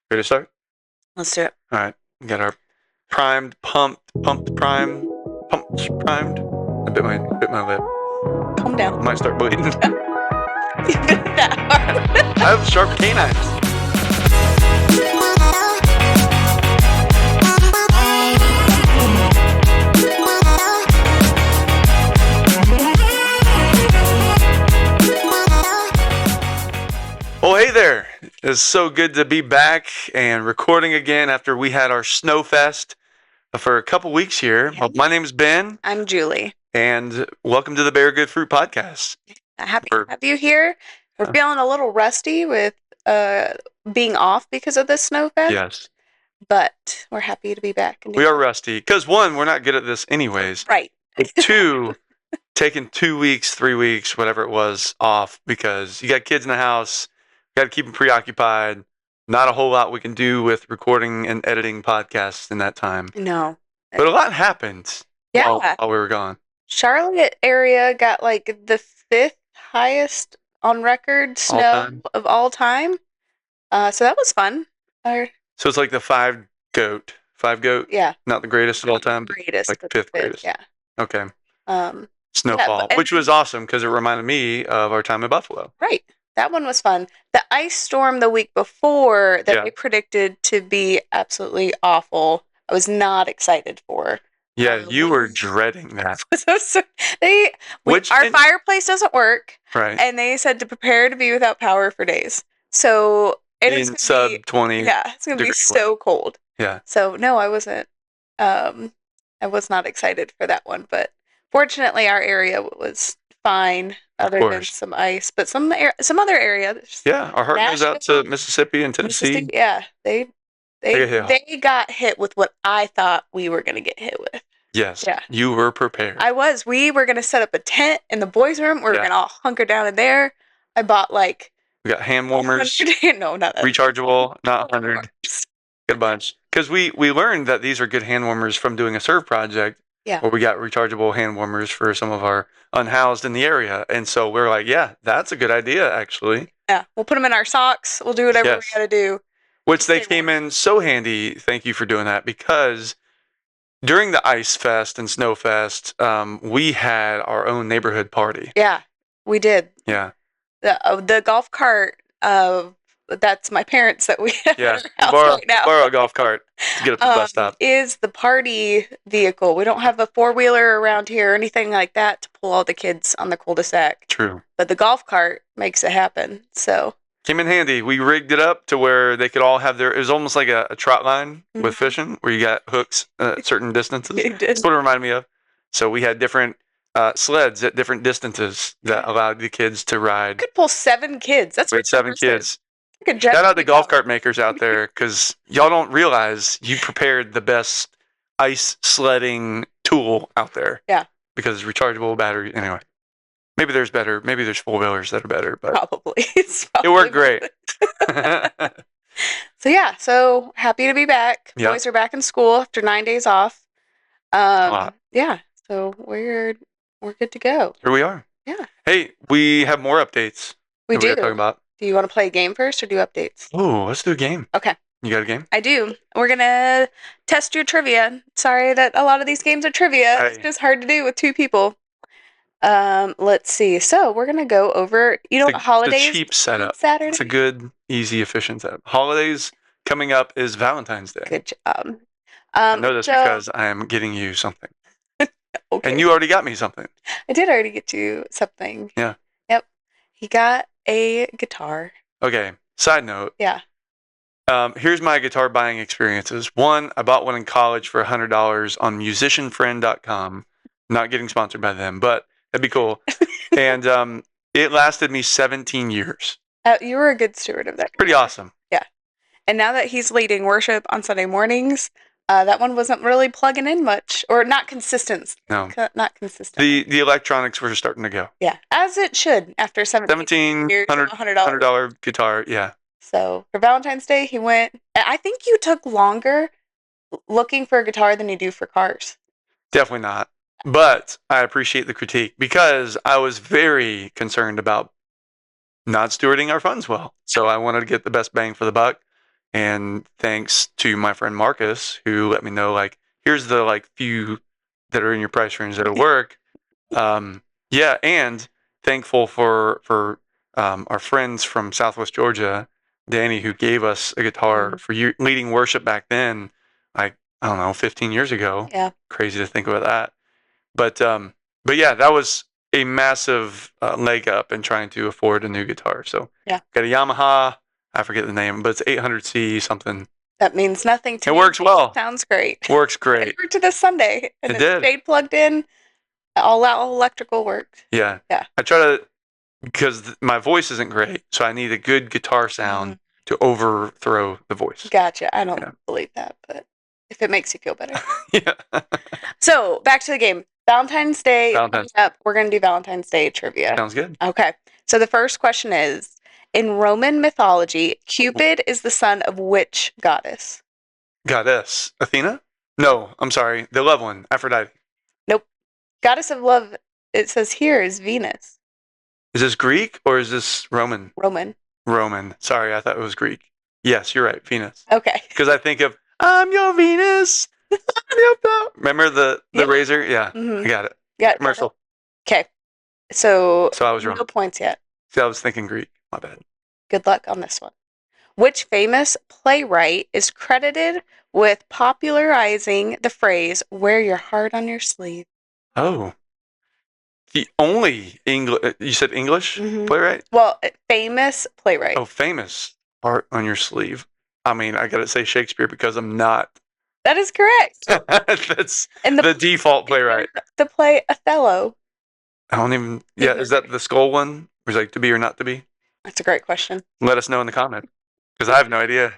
Ready to start? Let's do it. All right. We got our primed, pumped, primed. I bit my lip. Calm down. Might start bleeding. You bit that hard. I have sharp canines. Well, hey there. It's so good to be back and recording again after we had our Snowfest for a couple weeks here. Well, my name's Ben. I'm Julie. And welcome to the Bear Good Fruit Podcast. Happy to have you here. We're feeling a little rusty with being off because of the Snowfest. Yes. But we're happy to be back. We are rusty. Because one, we're not good at this anyways. Right. But two, taking 2 weeks, 3 weeks, whatever it was, off because you got kids in the house. You got to keep them preoccupied. Not a whole lot we can do with recording and editing podcasts in that time. No. But a lot happened while we were gone. Charlotte area got like the 5th highest on record snow of all time. So that was fun. So it's like the 5 goat. Yeah. Not the greatest of all time, but greatest, like the 5th greatest. Yeah. Okay. Snowfall, which was awesome because it reminded me of our time in Buffalo. Right. That one was fun. The ice storm the week before that they predicted to be absolutely awful, I was not excited for. Yeah, you were dreading that. Our fireplace doesn't work. Right. And they said to prepare to be without power for days. So in sub 20. Yeah, it's going to be so cold. Yeah. So no, I wasn't. I was not excited for that one, but fortunately our area was fine other than some ice, but some other areas. Yeah, our heart goes out to Mississippi and Tennessee. Yeah, they got hit with what I thought we were going to get hit with. Yes. Yeah. You were prepared. I was. We were going to set up a tent in the boys' room. We were going to all hunker down in there. I bought we got hand warmers. No, not that. Rechargeable, not 100. Good bunch. Because we learned that these are good hand warmers from doing a serve project. Yeah. Where we got rechargeable hand warmers for some of our unhoused in the area. And so we're like, yeah, that's a good idea, actually. Yeah. We'll put them in our socks. We'll do whatever we got to do. Which they came in so handy. Thank you for doing that. Because during the Ice Fest and Snow Fest, we had our own neighborhood party. Yeah, we did. Yeah. The golf cart that's my parents that we have borrow a golf cart to get up to the bus stop. Is the party vehicle. We don't have a 4-wheeler around here or anything like that to pull all the kids on the cul-de-sac. True. But the golf cart makes it happen. So came in handy. We rigged it up to where they could all have it was almost like a trot line with fishing where you got hooks at certain distances. That's what it reminded me of. So we had different sleds at different distances that allowed the kids to ride. Could pull 7 kids. That's we had 7 kids. Shout out the golf cart makers out there because y'all don't realize you prepared the best ice sledding tool out there. Yeah. Because it's rechargeable battery. Anyway, maybe there's 4-wheelers that are better, but probably. It worked great. So happy to be back. Yep. Boys are back in school after 9 days off. Yeah. So we're good to go. Here we are. Yeah. Hey, we have more updates. We do. We're talking about. Do you want to play a game first or do updates? Oh, let's do a game. Okay. You got a game? I do. We're going to test your trivia. Sorry that a lot of these games are trivia. It's just hard to do with 2 people. Let's see. So we're going to go over, holidays. The cheap setup. Saturday. It's a good, easy, efficient setup. Holidays coming up is Valentine's Day. Good job. I know this because I am getting you something. Okay. And you already got me something. I did already get you something. Yeah. Yep. He got a guitar. Okay. Side note. Yeah. Here's my guitar buying experiences. One, I bought one in college for $100 on musicianfriend.com. Not getting sponsored by them, but that'd be cool. And it lasted me 17 years. You were a good steward of that. Pretty awesome. Yeah. And now that he's leading worship on Sunday mornings, that one wasn't really plugging in much, or not consistent. No. Not consistent. The electronics were starting to go. Yeah, as it should after 17 years, $100 guitar, yeah. So for Valentine's Day, he went. I think you took longer looking for a guitar than you do for cars. Definitely not. But I appreciate the critique because I was very concerned about not stewarding our funds well. So I wanted to get the best bang for the buck. And thanks to my friend Marcus, who let me know, like, here's the like few that are in your price range that'll work. Yeah, and thankful for our friends from Southwest Georgia, Danny, who gave us a guitar for leading worship back then, like, I don't know, 15 years ago. Yeah. Crazy to think about that. But yeah, that was a massive leg up in trying to afford a new guitar. So yeah, got a Yamaha. I forget the name, but it's 800C something. That means nothing to me. me. It works well. Sounds great. Works great. It worked to this Sunday. And it did. Stayed plugged in. All electrical worked. Yeah. Yeah. I try to, because my voice isn't great, so I need a good guitar sound to overthrow the voice. Gotcha. I don't believe that, but if it makes you feel better. Yeah. So back to the game. Valentine's Day. Up. We're going to do Valentine's Day trivia. Sounds good. Okay. So the first question is, in Roman mythology, Cupid is the son of which goddess? Goddess. Athena? No, I'm sorry. The love one. Aphrodite. Nope. Goddess of love, it says here, is Venus. Is this Greek or is this Roman? Roman. Sorry, I thought it was Greek. Yes, you're right. Venus. Okay. Because I think of, I'm your Venus. Remember the razor? Yeah. I got it. Yeah. Commercial. Okay. So I was wrong. No points yet. See, I was thinking Greek. My bad. Good luck on this one. Which famous playwright is credited with popularizing the phrase, wear your heart on your sleeve? Oh. The only English, you said English playwright? Well, famous playwright. Oh, famous. Heart on your sleeve. I mean, I got to say Shakespeare because I'm not. That is correct. That's the default playwright. The play Othello. I don't even, is that the skull one? Or is it like to be or not to be? That's a great question. Let us know in the comment because I have no idea.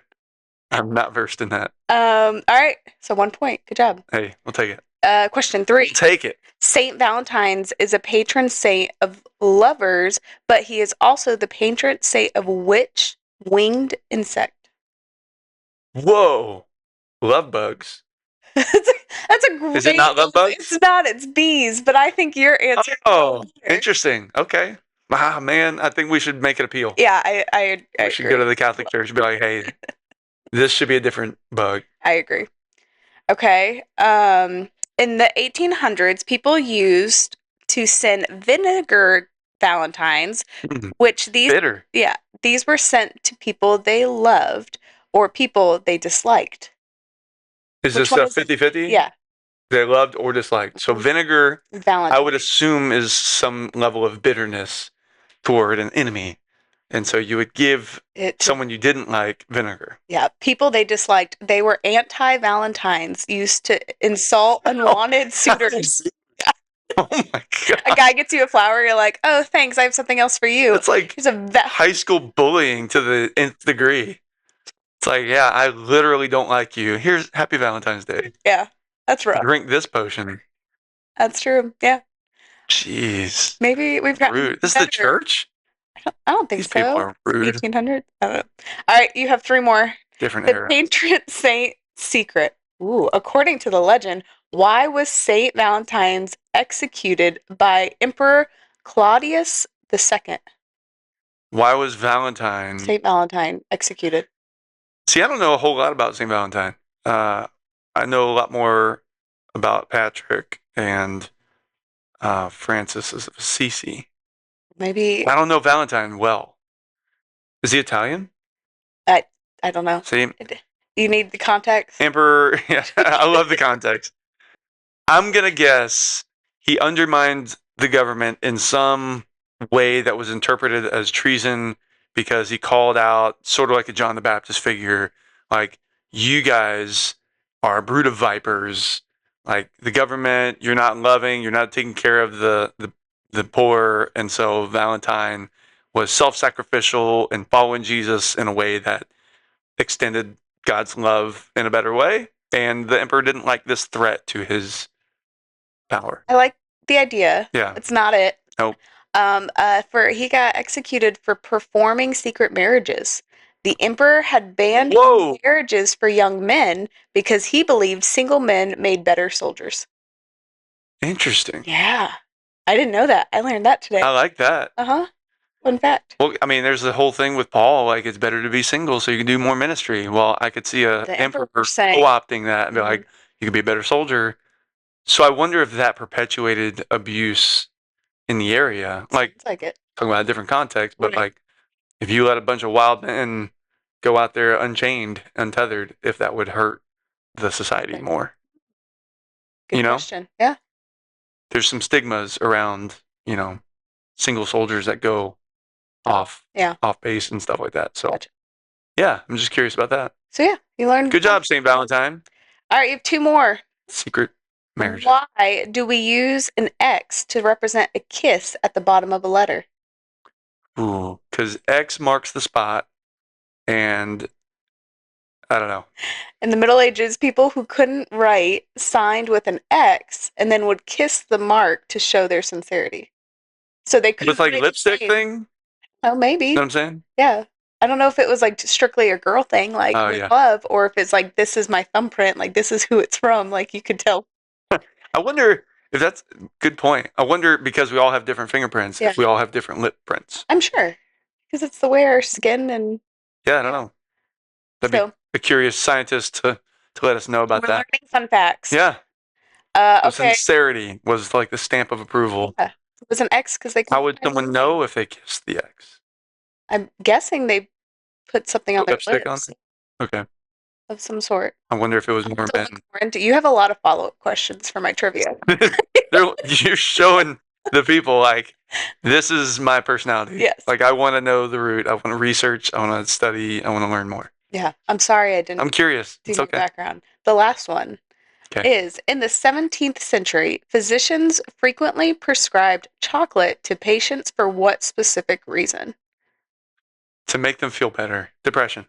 I'm not versed in that. All right. So 1 point. Good job. Hey, we'll take it. Question 3. Take it. Saint Valentine's is a patron saint of lovers, but he is also the patron saint of which winged insect? Whoa. Love bugs. That's a great. Is it not love bugs? It's not. It's bees. But I think your answer. Oh, interesting. Okay. Ah, man, I think we should make it appeal. Yeah, I we should go to the Catholic Church and be like, hey, this should be a different bug. I agree. Okay. In the 1800s, people used to send vinegar valentines, which these bitter. Yeah, these were sent to people they loved or people they disliked. Is this a 50-50? Yeah. They loved or disliked. So vinegar, Valentine, I would assume, is some level of bitterness toward an enemy. And so you would give someone you didn't like vinegar. Yeah. People they disliked. They were anti-Valentines, used to insult unwanted suitors. Oh my God. A guy gets you a flower, you're like, oh, thanks, I have something else for you. It's like high school bullying to the nth degree. It's like, yeah, I literally don't like you. Here's Happy Valentine's Day. Yeah, that's rough. Drink this potion. That's true. Yeah. Jeez. Maybe we've got rude. This is the church? I don't think These people are rude. 1800s? I don't know. All right, you have 3 more. Different era. The patron saint secret. Ooh, according to the legend, why was Saint Valentine's executed by Emperor Claudius II? Why was Saint Valentine executed? See, I don't know a whole lot about St. Valentine. I know a lot more about Patrick and Francis of Assisi. Maybe. I don't know Valentine well. Is he Italian? I don't know. Same. You need the context? Emperor. Yeah, I love the context. I'm going to guess he undermined the government in some way that was interpreted as treason because he called out, sort of like a John the Baptist figure, like, you guys are a brood of vipers. Like, the government, you're not loving, you're not taking care of the poor. And so Valentine was self-sacrificial and following Jesus in a way that extended God's love in a better way. And the emperor didn't like this threat to his power. I like the idea. Yeah. It's not it. Nope. He got executed for performing secret marriages. The emperor had banned marriages for young men because he believed single men made better soldiers. Interesting. Yeah. I didn't know that. I learned that today. I like that. Uh-huh. Fun fact. Well, I mean, there's the whole thing with Paul, like it's better to be single so you can do more ministry. Well, I could see a The emperor emperor saying, co-opting that and be like, you can be a better soldier. So I wonder if that perpetuated abuse in the area. Like, sounds like it. talking about a different context, but Right. like if you let a bunch of wild men go out there unchained, untethered, if that would hurt the society Right. more. Good You know? question. Yeah. There's some stigmas around, single soldiers that go off base and stuff like that. So Gotcha. yeah, I'm just curious about that. So yeah, you learned. Good job, St. Valentine. All right, you have two more. Secret marriage. Why do we use an X to represent a kiss at the bottom of a letter? Ooh, because X marks the spot, and I don't know. In the Middle Ages, people who couldn't write signed with an X and then would kiss the mark to show their sincerity. So they couldn't With like write lipstick name. thing? Oh, maybe. You know what I'm saying? Yeah. I don't know if it was like strictly a girl thing, like with love, or if it's like, this is my thumbprint, like this is who it's from, like you could tell. I wonder if that's a good point. I wonder because we all have different fingerprints, if we all have different lip prints. I'm sure. Because it's the way our skin and. Yeah, I don't know. That'd be a curious scientist to let us know about that. Learning fun facts. Yeah. Okay. Sincerity was like the stamp of approval. Yeah. It was an X because they. How would someone know if they kissed the X? I'm guessing they put something on their lipstick lips. On it? Okay. Of some sort. I wonder if it was more men. You have a lot of follow-up questions for my trivia. You're showing the people like this is my personality. Yes. Like I want to know the root. I want to research. I want to study. I want to learn more. Yeah. I'm sorry I didn't. I'm curious. It's okay. Background. The last one is in the 17th century, physicians frequently prescribed chocolate to patients for what specific reason? To make them feel better. Depression.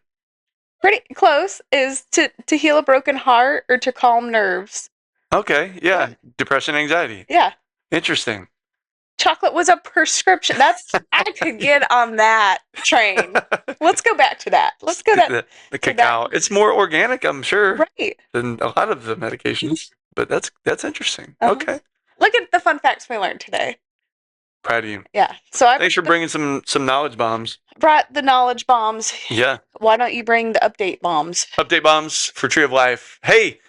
Pretty close. Is to heal a broken heart or to calm nerves. Okay. Yeah. Depression, anxiety. Yeah. Interesting. Chocolate was a prescription. I could get on that train. Let's go back to that. Let's go back. The cacao. It's more organic, I'm sure, right, than a lot of the medications. But that's interesting. Okay. Look at the fun facts we learned today. Proud of you. Yeah. So thanks for bringing some knowledge bombs. Brought the knowledge bombs. Yeah. Why don't you bring the update bombs? Update bombs for Tree of Life. Hey.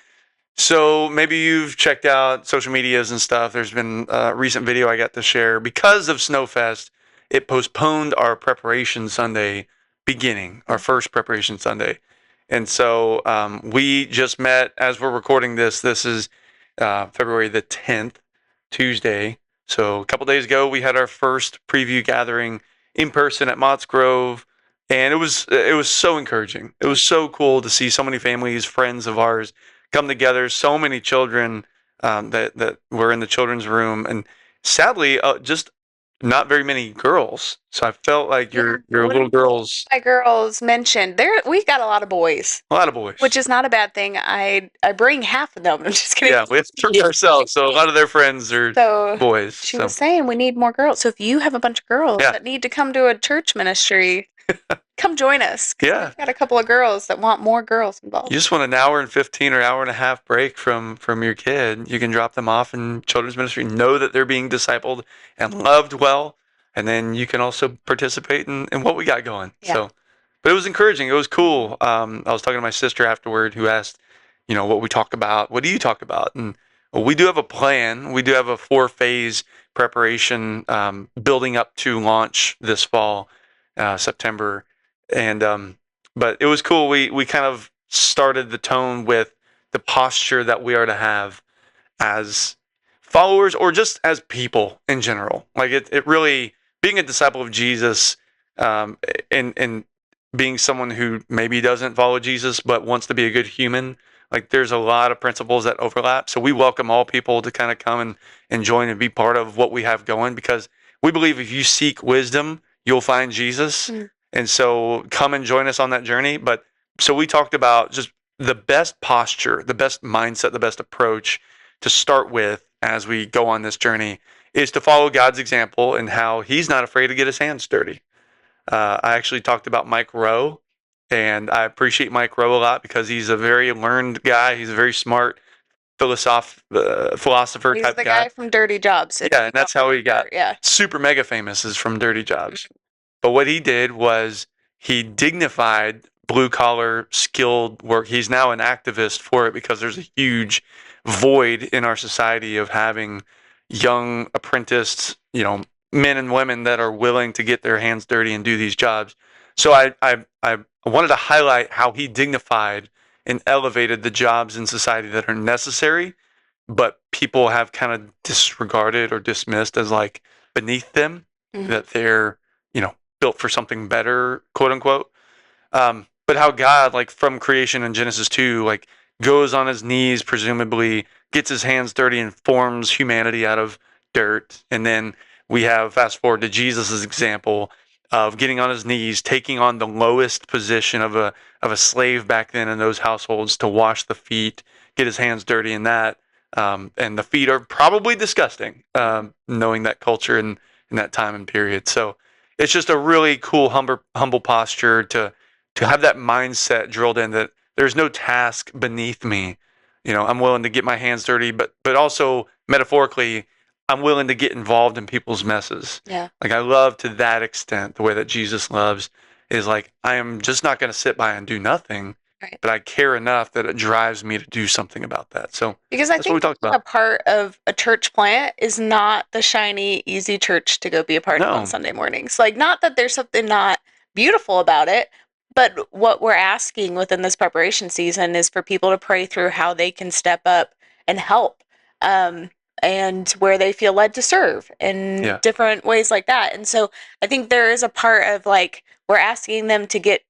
So maybe you've checked out social medias and stuff. There's been a recent video I got to share. Because of Snowfest, it postponed our preparation Sunday beginning, our first preparation Sunday. And so we just met as we're recording this. This is February the 10th, Tuesday. So a couple days ago, we had our first preview gathering in person at Mott's Grove. And it was so encouraging. It was so cool to see so many families, friends of ours, come together. So many children that were in the children's room, and sadly, just not very many girls. So I felt like your little girls. My girls mentioned we got a lot of boys. A lot of boys, which is not a bad thing. I bring half of them. I'm just kidding. Yeah, we have 3 ourselves, so a lot of their friends are boys. She was saying we need more girls. So if you have a bunch of girls that need to come to a church ministry, come join us. Yeah, we've got a couple of girls that want more girls involved. You just want an hour and 15 or hour and a half break from your kid. You can drop them off in children's ministry, know that they're being discipled and loved well, and then you can also participate in what we got going. Yeah. So, but it was encouraging. It was cool. I was talking to my sister afterward who asked, what we talk about. What do you talk about? And we do have a plan. We do have a 4-phase preparation building up to launch this fall, September. And but it was cool. We kind of started the tone with the posture that we are to have as followers or just as people in general. Like it really being a disciple of Jesus, and being someone who maybe doesn't follow Jesus but wants to be a good human. Like there's a lot of principles that overlap. So we welcome all people to kind of come and join and be part of what we have going, because we believe if you seek wisdom, you'll find Jesus. Mm. And so come and join us on that journey. But so we talked about just the best posture, the best mindset, the best approach to start with as we go on this journey is to follow God's example and how he's not afraid to get his hands dirty. I actually talked about Mike Rowe, and I appreciate Mike Rowe a lot because he's a very learned guy. He's a very smart philosopher he's type the guy from Dirty Jobs. Yeah, and that's how he got super mega famous, is from Dirty Jobs. But what he did was he dignified blue collar skilled work. He's now an activist for it because there's a huge void in our society of having young apprenticed, men and women that are willing to get their hands dirty and do these jobs. So I wanted to highlight how he dignified and elevated the jobs in society that are necessary, but people have kind of disregarded or dismissed as like beneath them, that they're, built for something better, quote unquote. But how God, like from creation in Genesis 2, like goes on his knees, presumably gets his hands dirty and forms humanity out of dirt. And then we have fast forward to Jesus' example of getting on his knees, taking on the lowest position of a slave back then in those households to wash the feet, get his hands dirty in that. And the feet are probably disgusting, knowing that culture and in that time and period. So it's just a really cool, humble posture to have that mindset drilled in that there's no task beneath me. I'm willing to get my hands dirty, but also metaphorically, I'm willing to get involved in people's messes. Yeah. Like I love to that extent the way that Jesus loves is like I am just not going to sit by and do nothing. Right. But I care enough that it drives me to do something about that. So because I that's what we think talked about. a part of a church plant is not the shiny, easy church to go be a part of on Sunday mornings. Like, not that there's something not beautiful about it, but what we're asking within this preparation season is for people to pray through how they can step up and help, and where they feel led to serve in different ways like that. And so I think there is a part of like we're asking them to get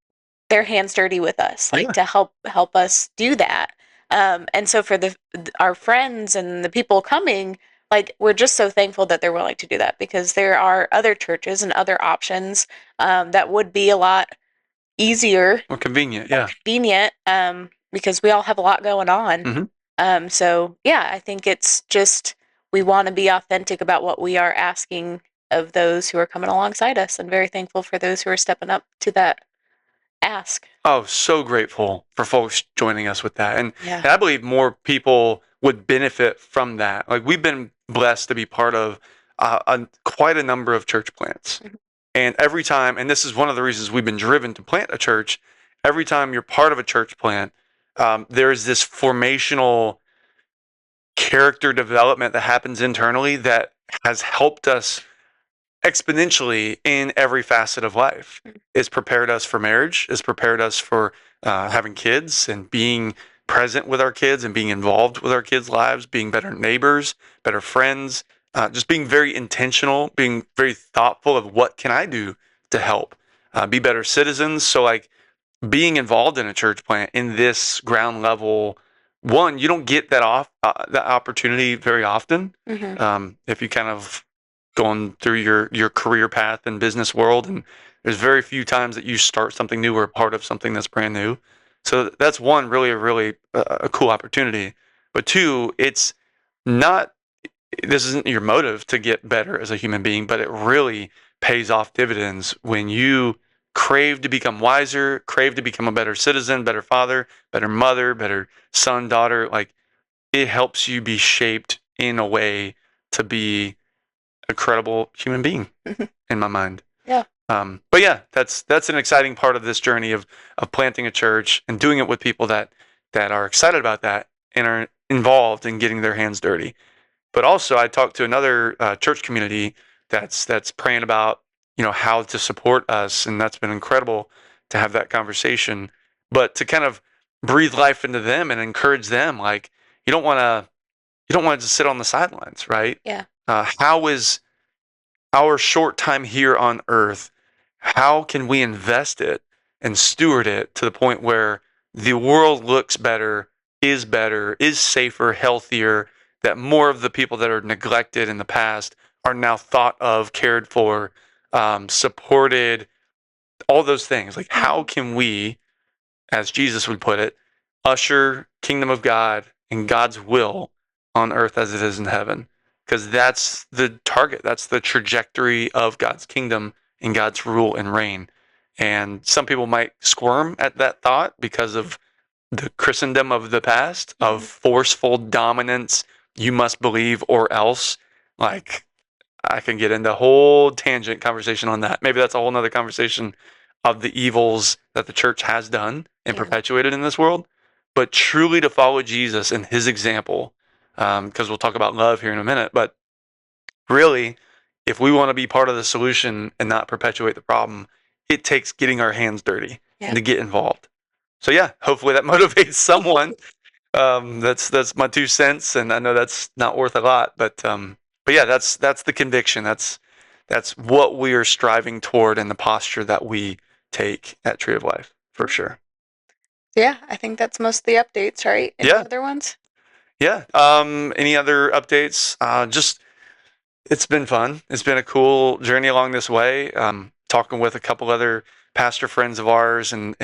their hands dirty with us, like to help us do that. And so for our friends and the people coming, like we're just so thankful that they're willing to do that, because there are other churches and other options that would be a lot easier, more convenient, because we all have a lot going on. So yeah, I think it's just we want to be authentic about what we are asking of those who are coming alongside us, and very thankful for those who are stepping up to that ask. Oh, so grateful for folks joining us with that. And I believe more people would benefit from that. Like we've been blessed to be part of quite a number of church plants. And every time, and this is one of the reasons we've been driven to plant a church, every time you're part of a church plant, there's this formational character development that happens internally that has helped us exponentially in every facet of life. It's prepared us for marriage. It's prepared us for having kids and being present with our kids and being involved with our kids' lives, being better neighbors, better friends, just being very intentional, being very thoughtful of what can I do to help, be better citizens. So like being involved in a church plant in this ground level, one, you don't get that that opportunity very often. If you kind of going through your career path and business world, and there's very few times that you start something new or a part of something that's brand new. So that's one, really a cool opportunity. But two, it's not, this isn't your motive to get better as a human being, but it really pays off dividends when you crave to become wiser, crave to become a better citizen, better father, better mother, better son, daughter. Like it helps you be shaped in a way to be a credible human being in my mind. But yeah, that's an exciting part of this journey of planting a church and doing it with people that are excited about that and are involved in getting their hands dirty. But also, I talked to another church community that's praying about how to support us, and that's been incredible to have that conversation. But to kind of breathe life into them and encourage them, like you don't want to just sit on the sidelines, right? How is our short time here on earth, how can we invest it and steward it to the point where the world looks better, is safer, healthier, that more of the people that are neglected in the past are now thought of, cared for, supported, all those things. Like how can we, as Jesus would put it, usher kingdom of God and God's will on earth as it is in heaven? Because that's the target. That's the trajectory of God's kingdom and God's rule and reign. And some people might squirm at that thought because of the Christendom of the past, of forceful dominance, you must believe or else. Like, I can get into a whole tangent conversation on that. Maybe that's a whole nother conversation of the evils that the church has done and perpetuated in this world. But truly to follow Jesus and his example, because we'll talk about love here in a minute, but really, if we want to be part of the solution and not perpetuate the problem, it takes getting our hands dirty and to get involved. So yeah, hopefully that motivates someone. That's my 2 cents, and I know that's not worth a lot, but yeah, that's the conviction. That's what we are striving toward in the posture that we take at Tree of Life, for sure. Yeah, I think that's most of the updates, right? Any other ones? Yeah. Any other updates? Just it's been fun. It's been a cool journey along this way. Talking with a couple other pastor friends of ours, and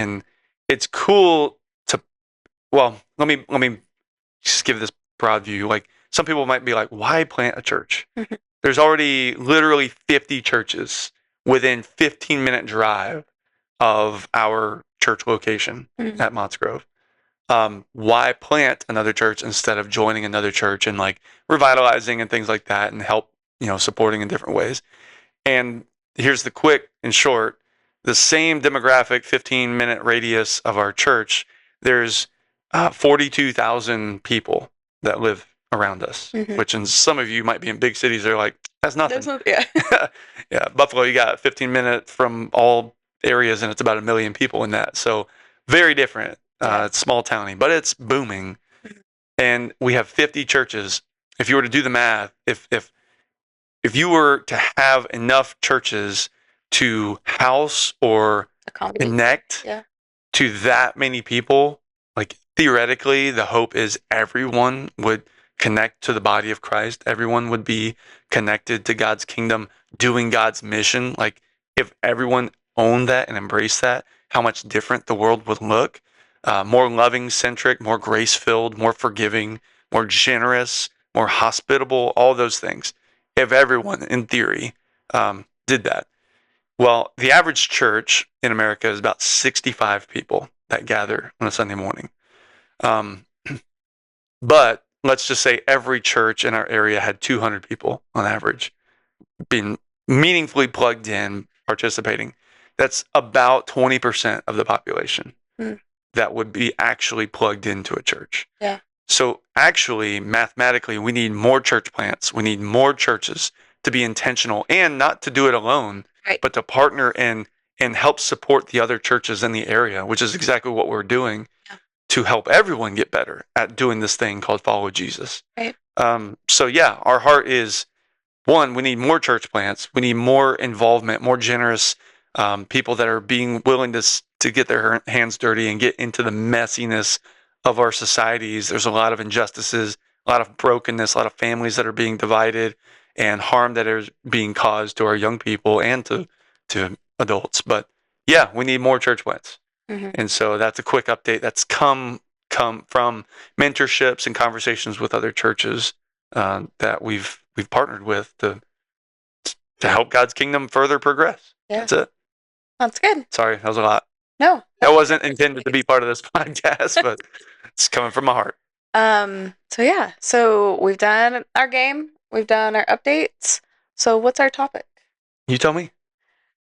it's cool to. Well, let me just give this broad view. Like some people might be like, "Why plant a church?" There's already literally 50 churches within 15-minute drive of our church location at Mott's Grove. Why plant another church instead of joining another church and like revitalizing and things like that and help, supporting in different ways? And here's the quick and short, the same demographic, 15-minute radius of our church, there's 42,000 people that live around us, which in some of you might be in big cities. They're like, that's nothing. Yeah. Buffalo, you got 15 minutes from all areas and it's about 1 million people in that. So very different. It's small towny, but it's booming. And we have 50 churches. If you were to do the math, if you were to have enough churches to house or connect to that many people, like theoretically, the hope is everyone would connect to the body of Christ. Everyone would be connected to God's kingdom, doing God's mission. Like if everyone owned that and embraced that, how much different the world would look. More loving centric, more grace filled, more forgiving, more generous, more hospitable, all those things. If everyone, in theory, did that. Well, the average church in America is about 65 people that gather on a Sunday morning. But let's just say every church in our area had 200 people on average being meaningfully plugged in, participating. That's about 20% of the population that would be actually plugged into a church. Yeah. So actually, mathematically, we need more church plants. We need more churches to be intentional and not to do it alone, but to partner and help support the other churches in the area, which is exactly what we're doing to help everyone get better at doing this thing called follow Jesus. Right. So yeah, our heart is, one, we need more church plants. We need more involvement, more generous people that are being willing to get their hands dirty and get into the messiness of our societies. There's a lot of injustices, a lot of brokenness, a lot of families that are being divided and harm that is being caused to our young people and to adults. But yeah, we need more church plants. And so that's a quick update that's come from mentorships and conversations with other churches that we've partnered with to help God's kingdom further progress. Yeah. That's it. That's good. Sorry, that was a lot. No. That wasn't intended to be part of this podcast, but it's coming from my heart. So we've done our game. We've done our updates. So what's our topic? You tell me.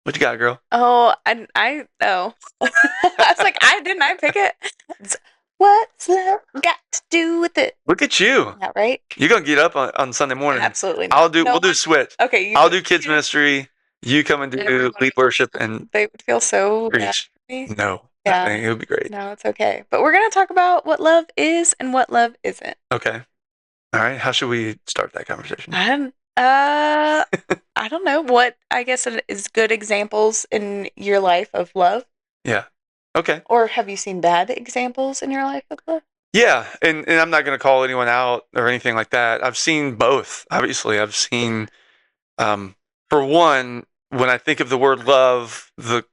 What you got, girl? Oh, I I was like, didn't I pick it? What's love got to do with it? Look at you. Yeah, right? You're going to get up on Sunday morning. Absolutely not. We'll do switch. Okay. I'll do kids ministry. You come and do lead worship and they would feel so preach. No. Yeah. I think it would be great. No, it's okay. But we're going to talk about what love is and what love isn't. Okay. All right. How should we start that conversation? I don't know. What I guess is good examples in your life of love. Yeah. Okay. Or have you seen bad examples in your life of love? Yeah, and I'm not going to call anyone out or anything like that. I've seen both. Obviously, I've seen, for one, when I think of the word love, the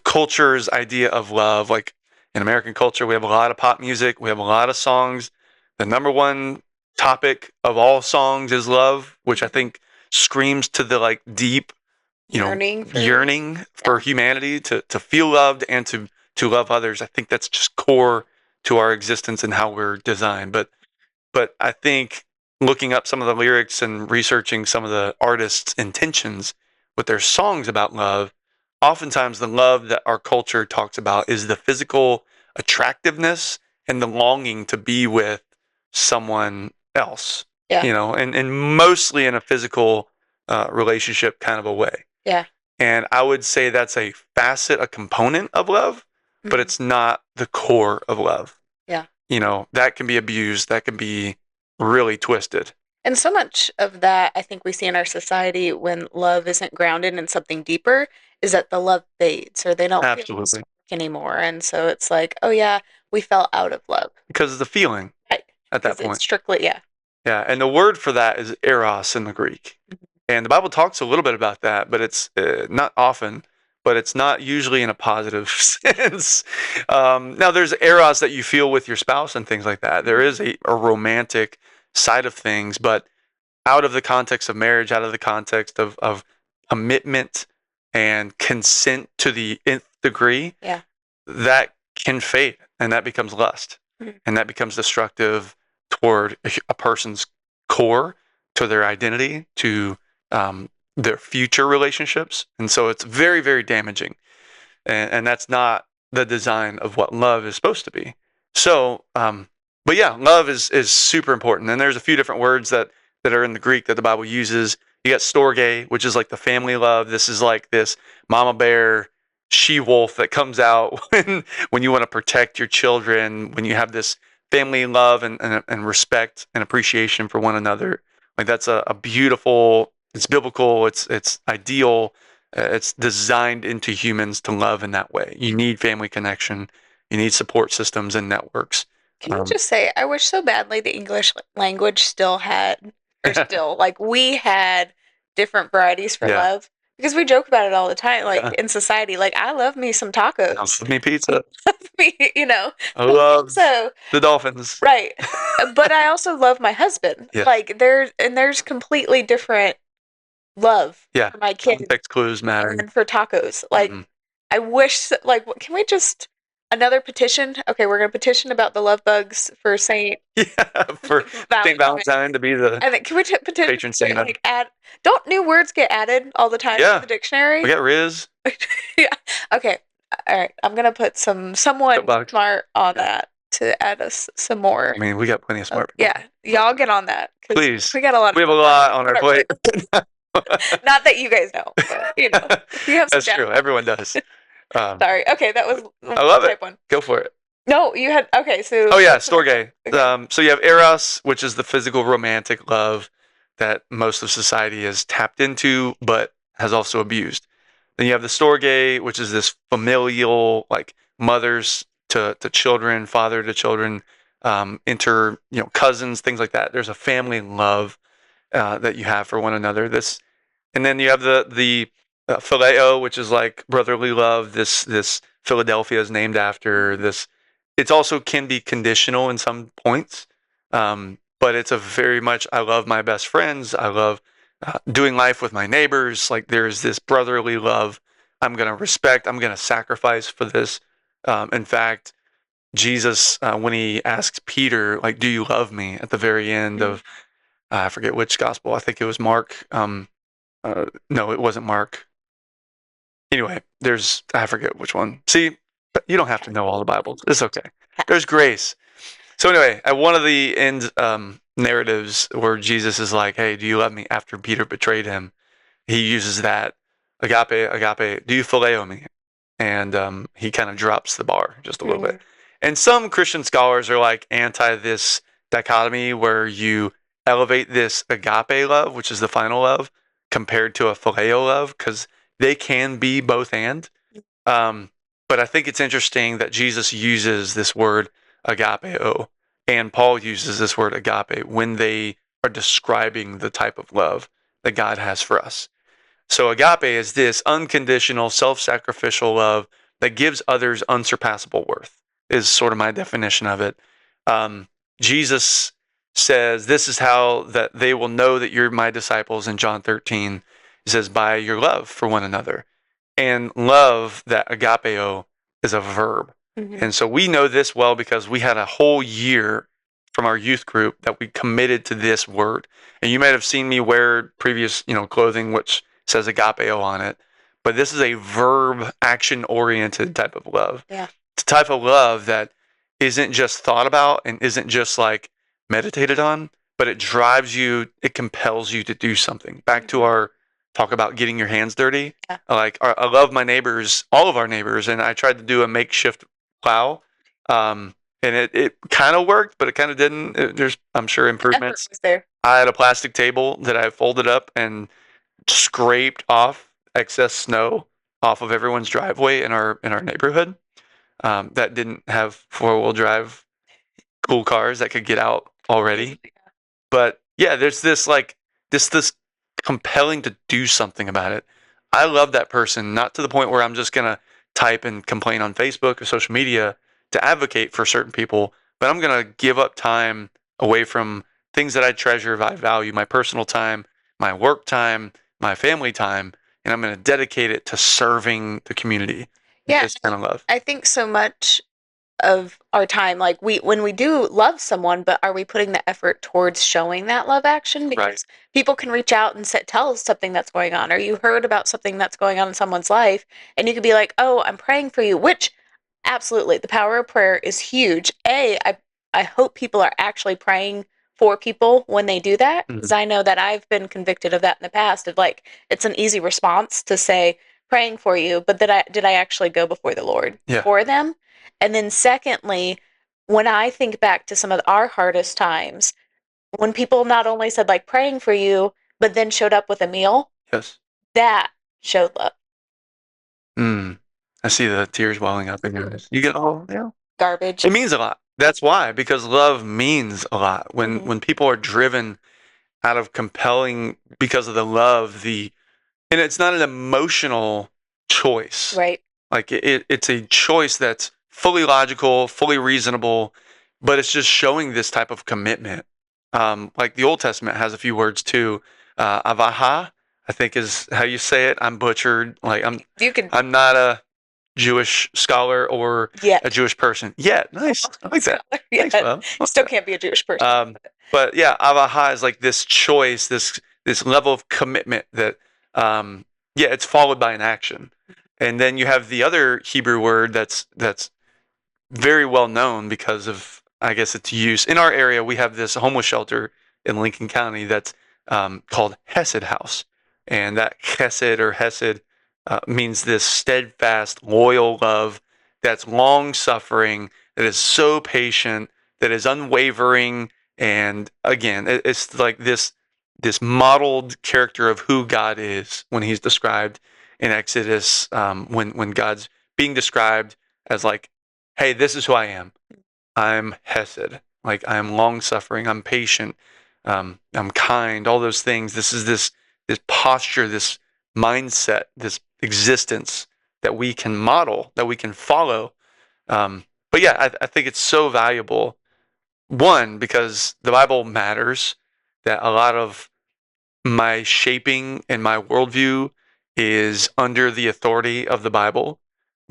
culture's idea of love, like in American culture, we have a lot of pop music, we have a lot of songs. The number one topic of all songs is love, which I think screams to the like deep, yearning for humanity to feel loved and to love others. I think that's just core to our existence and how we're designed. But I think looking up some of the lyrics and researching some of the artists' intentions with their songs about love, oftentimes the love that our culture talks about is the physical attractiveness and the longing to be with someone else. Yeah. And mostly in a physical relationship kind of a way. Yeah. And I would say that's a facet, a component of love, but it's not the core of love. Yeah. That can be abused. That can be really twisted. And so much of that I think we see in our society when love isn't grounded in something deeper is that the love fades or they don't feel anymore. And so it's like, oh yeah, we fell out of love. Because of the feeling at that point. It's strictly, yeah. Yeah, and the word for that is eros in the Greek. And the Bible talks a little bit about that, but it's not often, but it's not usually in a positive sense. Now, there's eros that you feel with your spouse and things like that. There is a romantic side of things, but out of the context of marriage, out of the context of commitment and consent to the nth degree, that can fade, and that becomes lust, and that becomes destructive toward a person's core, to their identity, to their future relationships. And so it's very, very damaging. And that's not the design of what love is supposed to be. So, but yeah, love is super important. And there's a few different words that are in the Greek that the Bible uses. You got storge, which is like the family love. This is like this mama bear, she-wolf that comes out when you want to protect your children, when you have this family love and respect and appreciation for one another. Like that's a beautiful, it's biblical, it's ideal, it's designed into humans to love in that way. You need family connection, you need support systems and networks. Can I just say, I wish so badly the English language still had, or still, like we had different varieties for love. Because we joke about it all the time, like in society. Like, I love me some tacos. I love me pizza. I love the Dolphins. Right. But I also love my husband. Yeah. Like, there's completely different love for my kids. Context clues matter. And for tacos. Like, I wish, like, can we just... Another petition? Okay, we're going to petition about the love bugs for Saint... for Saint Valentine to be the can we petition patron saint. Like, don't new words get added all the time to the dictionary? We got Riz. Yeah. Okay. All right. I'm going to put someone smart on that to add us some more. I mean, we got plenty of smart people. Yeah. Y'all get on that. Please. We got a lot. We have a lot on our plate. Not that you guys know, but, you have some. That's true. Everyone does. Sorry. Okay, that was. I love it. One. Go for it. No, you had. Okay, so. Oh yeah, storge. Okay. So you have eros, which is the physical romantic love that most of society has tapped into, but has also abused. Then you have the storge, which is this familial, like mothers to children, father to children, cousins, things like that. There's a family love that you have for one another. And then you have the phileo, which is like brotherly love. This Philadelphia is named after this. It also can be conditional in some points, but it's a very much, I love my best friends. I love doing life with my neighbors. Like there's this brotherly love. I'm going to respect. I'm going to sacrifice for this. In fact, Jesus, when he asks Peter, like, do you love me? At the very end of, I forget which gospel. I think it was Mark. No, it wasn't Mark. Anyway, I forget which one. See, you don't have to know all the Bibles. It's okay. There's grace. So anyway, at one of the end narratives where Jesus is like, hey, do you love me? After Peter betrayed him, he uses that agape, do you phileo me? And he kind of drops the bar just a little bit. And some Christian scholars are like anti this dichotomy where you elevate this agape love, which is the final love, compared to a phileo love, because they can be both and. But I think it's interesting that Jesus uses this word agapeo, and Paul uses this word agape when they are describing the type of love that God has for us. So agape is this unconditional, self-sacrificial love that gives others unsurpassable worth, is sort of my definition of it. Jesus says, this is how that they will know that you're my disciples in John 13. He says, by your love for one another. And love, that agapeo, is a verb. And so we know this well because we had a whole year from our youth group that we committed to this word. And you might have seen me wear previous, clothing which says agapeo on it, but this is a verb action oriented type of love. Yeah. It's a type of love that isn't just thought about and isn't just like meditated on, but it drives you, it compels you to do something. Back to our talk about getting your hands dirty. Yeah. Like I love my neighbors, all of our neighbors, and I tried to do a makeshift plow. And it kind of worked, but it kind of didn't. There's, I'm sure, improvements. There. I had a plastic table that I folded up and scraped off excess snow off of everyone's driveway in our neighborhood. That didn't have 4-wheel drive cool cars that could get out already. But yeah, there's this this compelling to do something about it. I love that person, not to the point where I'm just gonna type and complain on Facebook or social media to advocate for certain people, but I'm gonna give up time away from things that I treasure, I value, my personal time, my work time, my family time, and I'm gonna dedicate it to serving the community. Yeah, this kind of love. I think so much of our time, like when we do love someone, but are we putting the effort towards showing that love action? Because people can reach out and tell us something that's going on, or you heard about something that's going on in someone's life, and you could be like, oh, I'm praying for you, which absolutely, the power of prayer is huge. I hope people are actually praying for people when they do that, because I know that I've been convicted of that in the past, of like, it's an easy response to say praying for you, but did I actually go before the Lord for them? And then secondly, when I think back to some of our hardest times, when people not only said like praying for you, but then showed up with a meal, that showed love. I see the tears welling up in your eyes. You get all garbage. It means a lot. That's why, because love means a lot. When people are driven out of compelling because of the love, and it's not an emotional choice, right? Like it's a choice that's fully logical, fully reasonable, but it's just showing this type of commitment. Like the Old Testament has a few words too. Avaha, I think is how you say it. I'm butchered. Like I'm not a Jewish scholar or a Jewish person yet. Nice, I like that. Thanks, Bob. Still can't be a Jewish person. But yeah, avaha is like this choice, this level of commitment that, it's followed by an action. And then you have the other Hebrew word that's very well known because of, I guess, its use. In our area, we have this homeless shelter in Lincoln County that's called Hesed House. And that chesed or hesed means this steadfast, loyal love that's long-suffering, that is so patient, that is unwavering. And again, it's like this modeled character of who God is when he's described in Exodus, when God's being described as like, hey, this is who I am. I'm Hesed. Like I'm long-suffering. I'm patient. I'm kind. All those things. This is this posture, this mindset, this existence that we can model, that we can follow. But yeah, I think it's so valuable. One, because the Bible matters, that a lot of my shaping and my worldview is under the authority of the Bible.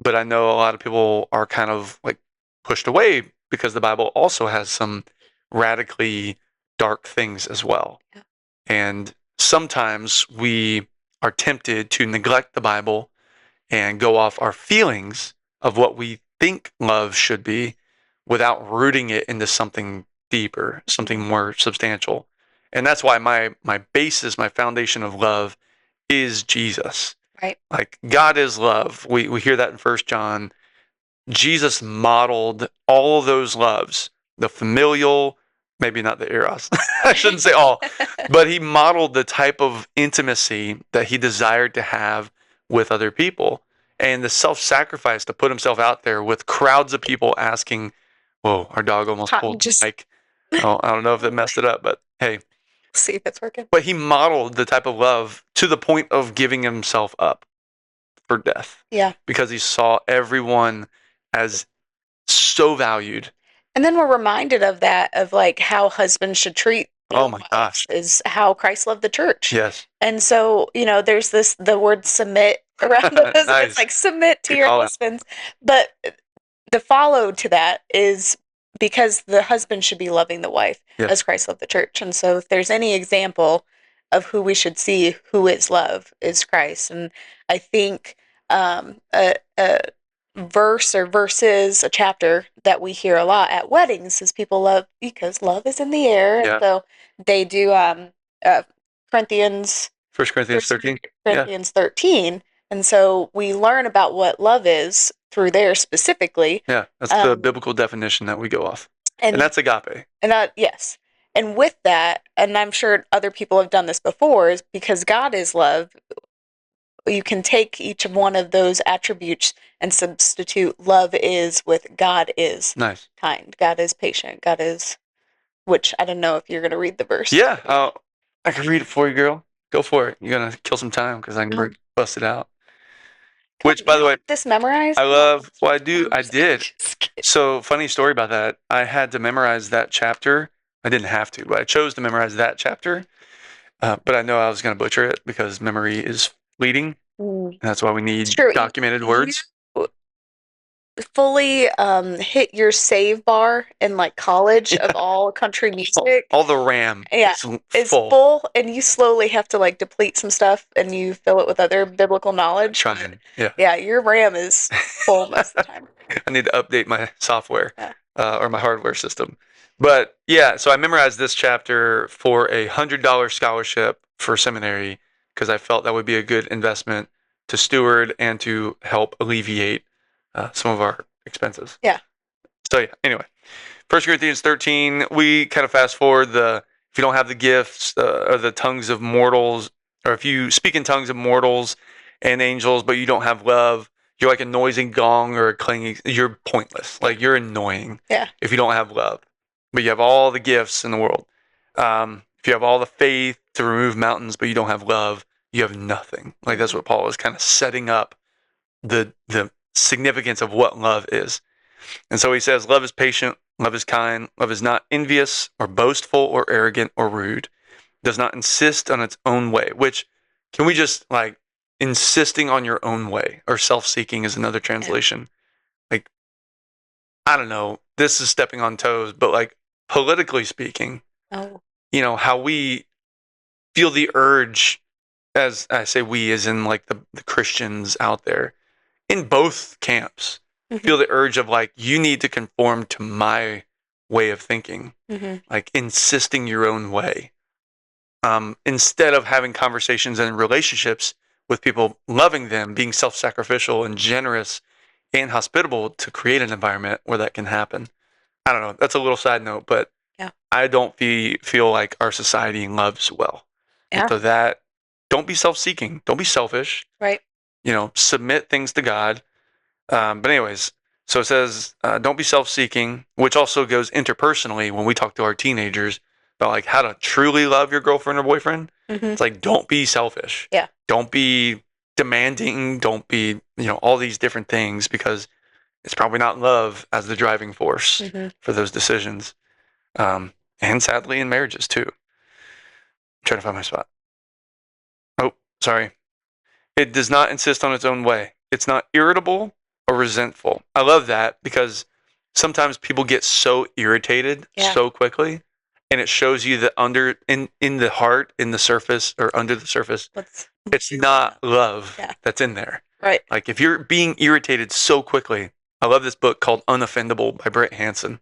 But I know a lot of people are kind of like pushed away because the Bible also has some radically dark things as well. Yeah. And sometimes we are tempted to neglect the Bible and go off our feelings of what we think love should be without rooting it into something deeper, something more substantial. And that's why my basis, my foundation of love is Jesus. Right. Like God is love. We hear that in 1 John. Jesus modeled all of those loves, the familial, maybe not the eros. I shouldn't say all, but he modeled the type of intimacy that he desired to have with other people, and the self-sacrifice to put himself out there with crowds of people asking, whoa, our dog almost pulled the mic. Oh, I don't know if it messed it up, but hey. See if it's working. But he modeled the type of love to the point of giving himself up for death. Yeah. Because he saw everyone as so valued. And then we're reminded of that, of like how husbands should treat. Oh my gosh. Is how Christ loved the church. Yes. And so, there's the word submit around us. Nice. It's like submit to your husbands. But the follow to that is because the husband should be loving the wife as Christ loved the church. And so if there's any example of who we should see who is love is Christ. And I think a verse or verses, a chapter that we hear a lot at weddings is people love because love is in the air. And so they do Corinthians 1 Corinthians 13. Corinthians 13. And so we learn about what love is through there specifically. Yeah, that's the biblical definition that we go off. And that's agape. And yes. And with that, and I'm sure other people have done this before, is because God is love, you can take each of one of those attributes and substitute love is with God is kind. God is patient. God is, which I don't know if you're going to read the verse. Yeah, I can read it for you, girl. Go for it. You're going to kill some time because I can bust it out. Which, by the way, this memorized? I love. Well, I did. So, funny story about that. I had to memorize that chapter. I didn't have to, but I chose to memorize that chapter. But I know I was going to butcher it because memory is fleeting. And that's why we need documented words. Fully hit your save bar in like college of all country music. All the RAM is full, and you slowly have to like deplete some stuff and you fill it with other biblical knowledge. Yeah, your RAM is full most of the time. I need to update my software or my hardware system. But yeah, so I memorized this chapter for a $100 scholarship for seminary because I felt that would be a good investment to steward and to help alleviate some of our expenses. Yeah. So yeah, anyway, 1 Corinthians 13, we kind of fast forward if you don't have the gifts or the tongues of mortals, or if you speak in tongues of mortals and angels, but you don't have love, you're like a noisy gong or a clanging, you're pointless. Like you're annoying if you don't have love. But you have all the gifts in the world. If you have all the faith to remove mountains, but you don't have love, you have nothing. Like that's what Paul is kind of setting up the significance of what love is. And so he says, love is patient, love is kind, love is not envious or boastful or arrogant or rude, does not insist on its own way, which can we just like insisting on your own way, or self-seeking is another translation. Like, I don't know, this is stepping on toes, but like politically speaking, you know, how we feel the urge, as I say we, as in like the Christians out there, in both camps, feel the urge of like, you need to conform to my way of thinking, like insisting your own way. Instead of having conversations and relationships with people, loving them, being self-sacrificial and generous and hospitable to create an environment where that can happen. I don't know. That's a little side note, but I don't feel like our society loves well. And so that, don't be self-seeking. Don't be selfish. Right. You know, submit things to God. But anyways, so it says, don't be self-seeking, which also goes interpersonally when we talk to our teenagers about like how to truly love your girlfriend or boyfriend. It's like, don't be selfish. Yeah. Don't be demanding. Don't be, you know, all these different things, because it's probably not love as the driving force for those decisions. And sadly in marriages too. I'm trying to find my spot. Oh, sorry. It does not insist on its own way. It's not irritable or resentful. I love that because sometimes people get so irritated so quickly, and it shows you that in the heart, in the surface, or under the surface, it's not love that's in there. Right. Like if you're being irritated so quickly, I love this book called Unoffendable by Brett Hansen,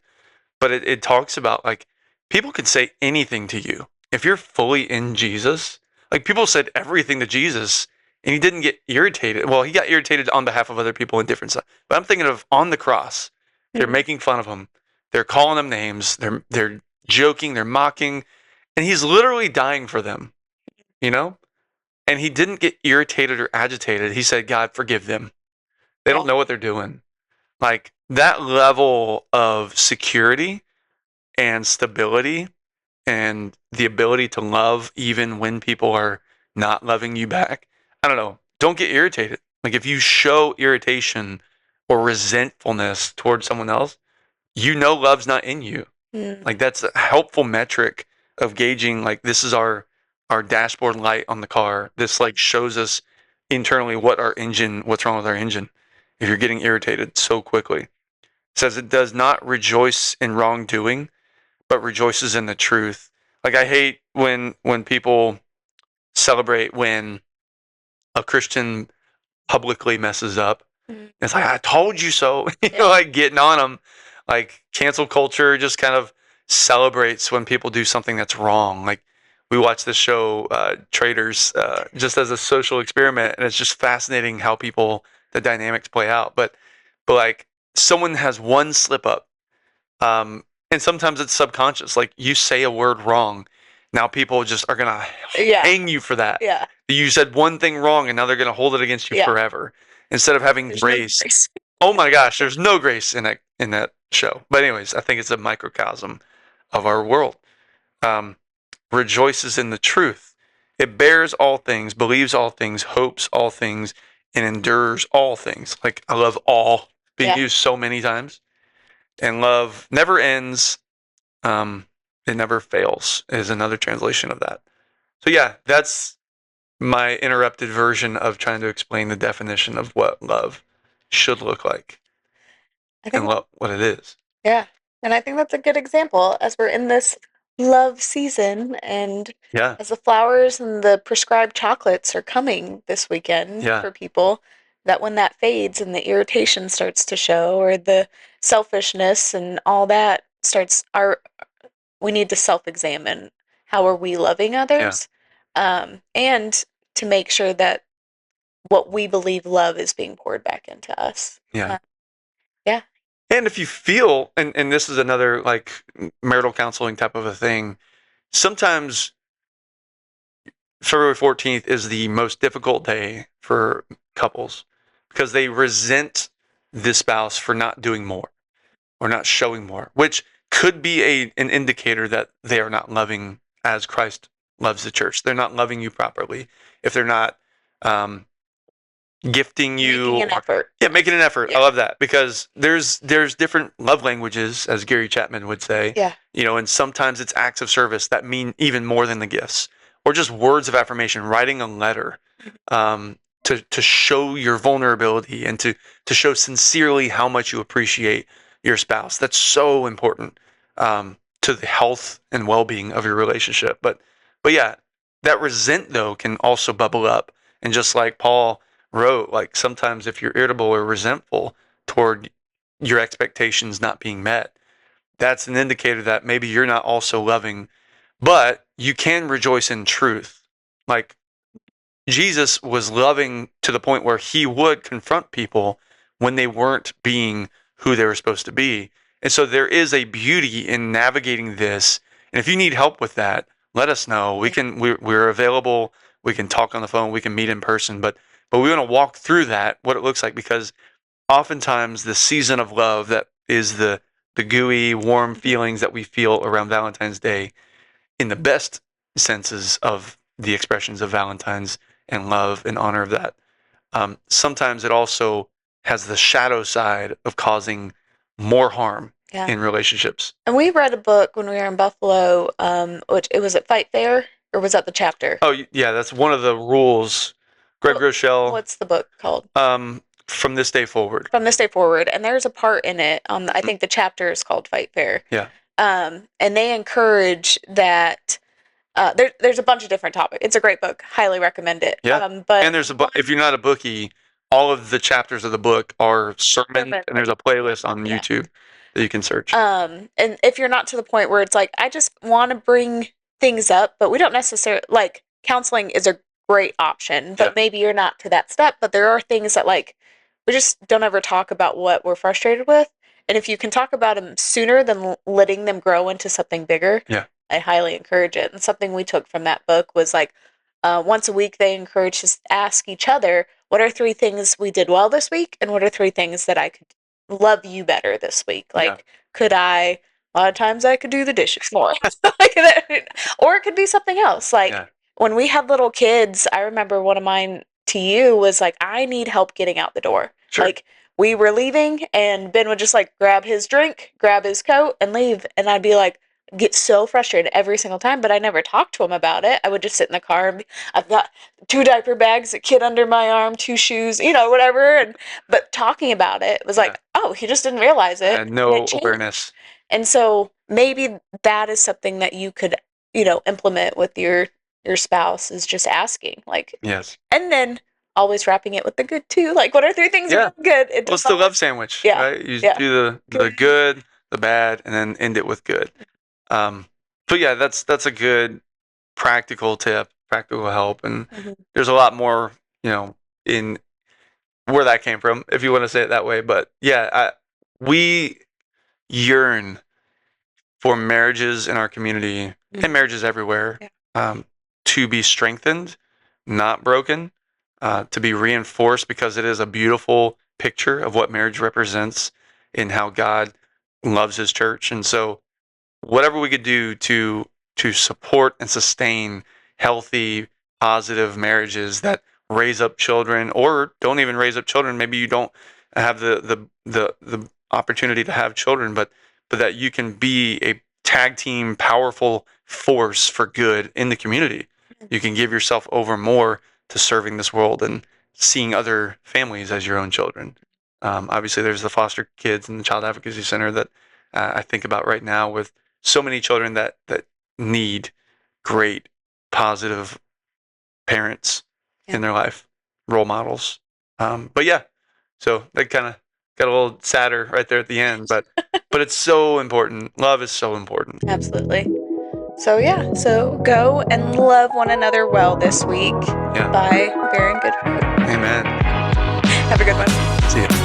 but it talks about like people can say anything to you. If you're fully in Jesus, like people said everything to Jesus and he didn't get irritated. Well, he got irritated on behalf of other people in different stuff. But I'm thinking of on the cross, they're making fun of him. They're calling him names. They're joking. They're mocking. And he's literally dying for them, you know? And he didn't get irritated or agitated. He said, God, forgive them. They don't know what they're doing. Like that level of security and stability and the ability to love even when people are not loving you back. I don't know. Don't get irritated. Like if you show irritation or resentfulness towards someone else, you know love's not in you. Like that's a helpful metric of gauging, like this is our dashboard light on the car. This like shows us internally what's wrong with our engine if you're getting irritated so quickly. It says it does not rejoice in wrongdoing, but rejoices in the truth. Like, I hate when people celebrate when a Christian publicly messes up. It's like, I told you so. Like getting on them. Like, cancel culture just kind of celebrates when people do something that's wrong. Like, we watch this show, Traitors, just as a social experiment, and it's just fascinating how the dynamics play out. But like, someone has one slip up, and sometimes it's subconscious. Like, you say a word wrong, now people just are gonna hang you for that. Yeah. You said one thing wrong, and now they're gonna hold it against you forever. Instead of having grace. Oh my gosh, there's no grace in that show. But anyways, I think it's a microcosm of our world. Rejoices in the truth. It bears all things, believes all things, hopes all things, and endures all things. Like, I love all being used so many times. And love never ends. It never fails is another translation of that. So yeah, that's my interrupted version of trying to explain the definition of what love should look like and what it is. Yeah. And I think that's a good example as we're in this love season and as the flowers and the prescribed chocolates are coming this weekend for people, that when that fades and the irritation starts to show or the selfishness and all that starts, we need to self-examine how are we loving others, and to make sure that what we believe love is being poured back into us. Yeah. And if you feel, and this is another like marital counseling type of a thing, sometimes February 14th is the most difficult day for couples because they resent the spouse for not doing more or not showing more, which could be an indicator that they are not loving as Christ loves the church. They're not loving you properly if they're not gifting you, making an effort. Making an effort. I love that because there's different love languages, as Gary Chapman would say. And sometimes it's acts of service that mean even more than the gifts, or just words of affirmation, writing a letter, to show your vulnerability and to show sincerely how much you appreciate your spouse. That's so important to the health and well-being of your relationship. But yeah, that resent though can also bubble up, and just like Paul wrote, like, sometimes if you're irritable or resentful toward your expectations not being met, that's an indicator that maybe you're not also loving. But you can rejoice in truth. Like, Jesus was loving to the point where he would confront people when they weren't being who they were supposed to be. And so there is a beauty in navigating this. And if you need help with that, let us know. We're available. We can talk on the phone. We can meet in person. But we want to walk through that, what it looks like, because oftentimes the season of love that is the gooey, warm feelings that we feel around Valentine's Day, in the best senses of the expressions of Valentine's and love and honor of that, sometimes it also has the shadow side of causing more harm in relationships. And we read a book when we were in Buffalo, which it was at Fight Fair, or was that the chapter? Oh yeah, that's one of the rules. Greg Rochelle. What's the book called? From This Day Forward. From This Day Forward, and there's a part in it. I think the chapter is called Fight Fair. Yeah. And they encourage that. There's a bunch of different topics. It's a great book. Highly recommend it. Yeah. But and there's if you're not a bookie, all of the chapters of the book are sermons, and there's a playlist on YouTube that you can search. And if you're not to the point where it's like, I just want to bring things up, but we don't necessarily, like, counseling is a great option, but maybe you're not to that step, but there are things that, like, we just don't ever talk about what we're frustrated with. And if you can talk about them sooner than letting them grow into something bigger, I highly encourage it. And something we took from that book was, like, once a week they encourage us to ask each other, what are 3 things we did well this week? And what are 3 things that I could love you better this week? Like, could I, a lot of times I could do the dishes more. Or it could be something else. Like, when we had little kids, I remember one of mine to you was like, I need help getting out the door. Sure. Like, we were leaving and Ben would just, like, grab his drink, grab his coat, and leave. And I'd be like, get so frustrated every single time, but I never talked to him about it. I would just sit in the car and I've got 2 diaper bags, a kid under my arm, 2 shoes, whatever. But talking about it was like, oh, he just didn't realize it. And no awareness. And so maybe that is something that you could, implement with your spouse, is just asking, like, yes. And then always wrapping it with the good too. Like, what are 3 things you're doing good? It's the love sandwich, right? You do the good, the bad, and then end it with good. But yeah, that's a good practical tip, practical help, and there's a lot more, in where that came from, if you want to say it that way. But yeah, we yearn for marriages in our community and marriages everywhere to be strengthened, not broken, to be reinforced, because it is a beautiful picture of what marriage represents and how God loves his church. And so whatever we could do to support and sustain healthy, positive marriages that raise up children, or don't even raise up children. Maybe you don't have the opportunity to have children, but that you can be a tag team, powerful force for good in the community. You can give yourself over more to serving this world and seeing other families as your own children. Obviously, there's the foster kids and the Child Advocacy Center that I think about right now, with so many children that need great, positive parents in their life, role models. But yeah, so that kind of got a little sadder right there at the end, but it's so important. Love is so important. Absolutely. So yeah, so go and love one another well this week by bearing good fruit. Amen. Have a good one. See you.